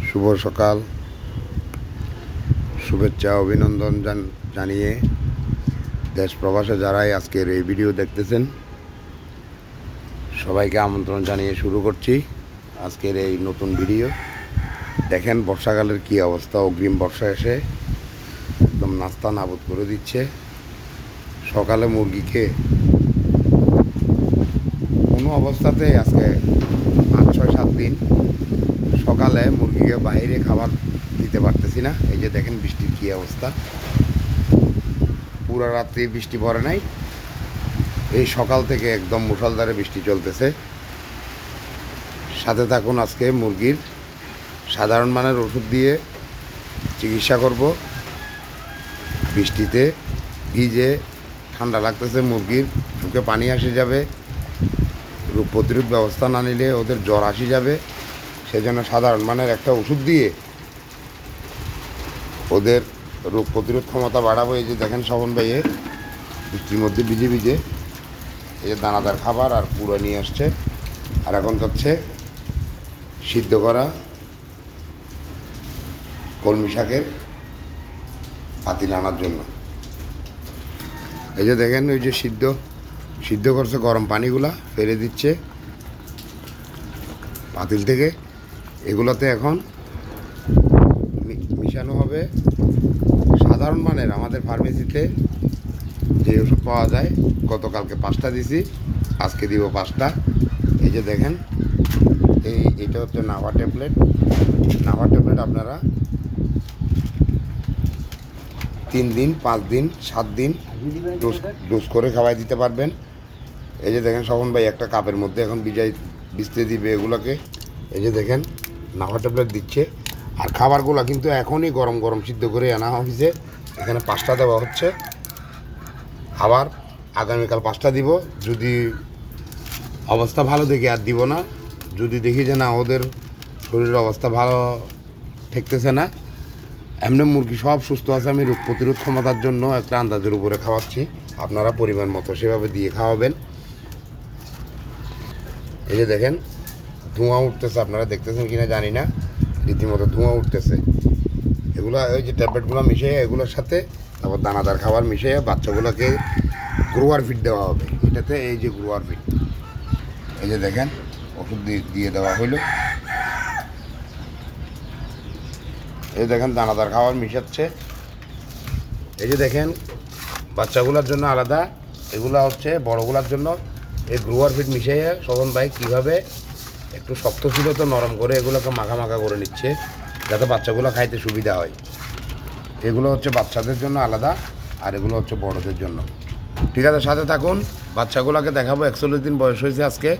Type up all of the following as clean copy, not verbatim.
শুভ সকাল, শুভেচ্ছা অভিনন্দন জানিয়ে দেশ প্রবাসে যারাই আজকের এই ভিডিও দেখতেছেন সবাইকে আমন্ত্রণ জানিয়ে শুরু করছি আজকের এই নতুন ভিডিও। দেখেন বর্ষাকালের কি অবস্থা, অগ্রিম বর্ষা এসে একদম নাস্তা নাবুদ করে দিচ্ছে। সকালে মুরগিকে কোনো অবস্থাতেই আজকে 5-6-7 দিন সকালে মুরগিকে বাইরে খাবার দিতে পারতেছি না। এই যে দেখেন বৃষ্টির কী অবস্থা, পুরো রাত্রি বৃষ্টি পড়ে নাই, এই সকাল থেকে একদম মুষলধারে বৃষ্টি চলতেছে। সাথে থাকুন, আজকে মুরগির সাধারণ মানের ওষুধ দিয়ে চিকিৎসা করব। বৃষ্টিতে ভিজে ঠান্ডা লাগতেছে, মুরগির মুখে পানি আসে যাবে, রোগ প্রতিরোধ ব্যবস্থা না নিলে ওদের জ্বর আসে যাবে। সেজন্য সাধারণ মানের একটা ওষুধ দিয়ে ওদের রোগ প্রতিরোধ ক্ষমতা বাড়াবো। এই যে দেখেন স্বপন ভাইয়ে বৃষ্টির মধ্যে ভিজে ভিজে এই যে দানাদার খাবার আর পুরো নিয়ে আসছে। আর এখন হচ্ছে সিদ্ধ করা কলমি শাকের পাতিল আনার জন্য। এই যে দেখেন ওই যে সিদ্ধ করছে, গরম পানিগুলা ফেলে দিচ্ছে পাতিল থেকে। এগুলোতে এখন মিশানো হবে সাধারণ মানের আমাদের ফার্মেসিতে যে ওষুধ পাওয়া যায়। গতকালকে 5টা দিছি, আজকে দিব 5টা। এই যে দেখেন এইটা হচ্ছে নাভা ট্যাবলেট। নাভা ট্যাবলেট আপনারা 3 দিন, 5 দিন, 7 দিন ডোজ করে খাওয়াই দিতে পারবেন। এই যে দেখেন স্বপন ভাই একটা কাপের মধ্যে এখন ভিজতে দিবে এগুলোকে। এই যে দেখেন নাভা ট্যাবলেট দিচ্ছে। আর খাবারগুলো কিন্তু এখনই গরম গরম সিদ্ধ করে আনা হয়েছে। এখানে 5টা দেওয়া হচ্ছে, আবার আগামীকাল 5টা দিব। যদি অবস্থা ভালো দেখি আর দিব না, যদি দেখি যে না ওদের শরীরের অবস্থা ভালো ঠেকতেছে না, এমনি মুরগি সব সুস্থ আছে, আমি রোগ প্রতিরোধ ক্ষমতার জন্য একটা আন্দাজের উপরে খাওয়াচ্ছি। আপনারা পরিমাণ মতো সেভাবে দিয়ে খাওয়াবেন। এই যে দেখেন ধোঁয়া উঠতেছে, আপনারা দেখতেছেন কিনা জানি না, রীতিমতো ধোঁয়া উঠতেছে। এগুলো ওই যে ট্যাবলেটগুলো মিশিয়ে এগুলোর সাথে তারপর দানাদার খাবার মিশিয়ে বাচ্চাগুলোকে গ্রোয়ার ফিড দেওয়া হবে। এটাতে এই যে গ্রোয়ার ফিড, এই যে দেখেন ওষুধ দিয়ে দেওয়া হইলো। এই দেখেন দানাদার খাবার মিশাচ্ছে। এই যে দেখেন বাচ্চাগুলোর জন্য আলাদা, এগুলো হচ্ছে বড়গুলোর জন্য। এই গ্রোয়ার ফিড মিশিয়ে শোভন ভাই কীভাবে একটু শক্ত ছিল তো নরম করে এগুলোকে মাখা করে নিচ্ছে যাতে বাচ্চাগুলো খাইতে সুবিধা হয়। এগুলো হচ্ছে বাচ্চাদের জন্য আলাদা, আর এগুলো হচ্ছে বড়দের জন্য। ঠিক আছে, সাথে থাকুন। বাচ্চাগুলোকে দেখাবো, 41 দিন বয়স হয়েছে আজকে।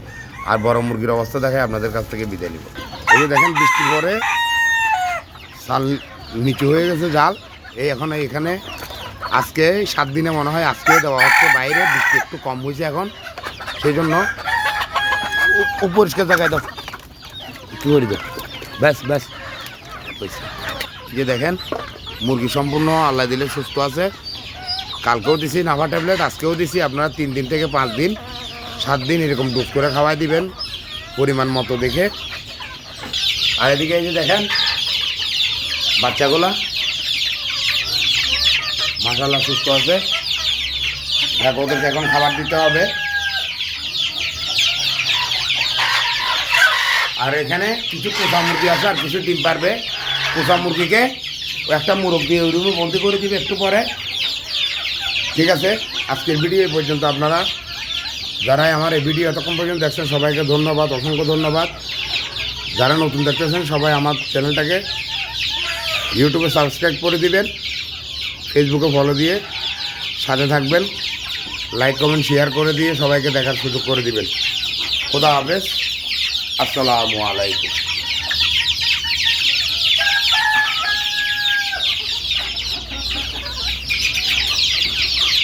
আর বড় মুরগির অবস্থা দেখায় আপনাদের কাছ থেকে বিদায় নিব। এই যে দেখেন বৃষ্টির পরে চাল নিচু হয়ে গেছে জাল। এই এখন এখানে আজকে 7 দিনে মনে হয় আজকে দেওয়া হচ্ছে। বাইরে বৃষ্টি একটু কম হয়েছে এখন, সেই জন্য পরিষ্কার জায়গায় দাও কী করি দাও, ব্যাস যে দেখেন মুরগি সম্পূর্ণ আল্লাহ দিলে সুস্থ আছে। কালকেও দিছি নাভা ট্যাবলেট, আজকেও দিছি। আপনারা 3 দিন থেকে 5 দিন, 7 দিন এরকম ডোজ করে খাওয়াই দিবেন পরিমাণ মতো দেখে। আর এদিকে এই যে দেখেন বাচ্চাগুলা মাশাআল্লাহ সুস্থ আছে। দেখো ওদেরকে এখন খাবার দিতে হবে। আর এখানে কিছু পোষা মুরগি আছে আর কিছু ডিম পারবে। পোষা মুরগিকে একটা মুরগ দিয়ে ওই রুমে বন্দি করে দিবে একটু পরে। ঠিক আছে, আজকের ভিডিও এই পর্যন্ত। আপনারা যারাই আমার এই ভিডিও এতক্ষণ পর্যন্ত দেখছেন সবাইকে ধন্যবাদ, অসংখ্য ধন্যবাদ। যারা নতুন দেখতেছেন সবাই আমার চ্যানেলটাকে ইউটিউবে সাবস্ক্রাইব করে দিবেন, ফেসবুকে ফলো দিয়ে সাথে থাকবেন, লাইক কমেন্ট শেয়ার করে দিয়ে সবাইকে দেখার সুযোগ করে দিবেন। খোদা হাফেজ, আসসালামু আলাইকুম।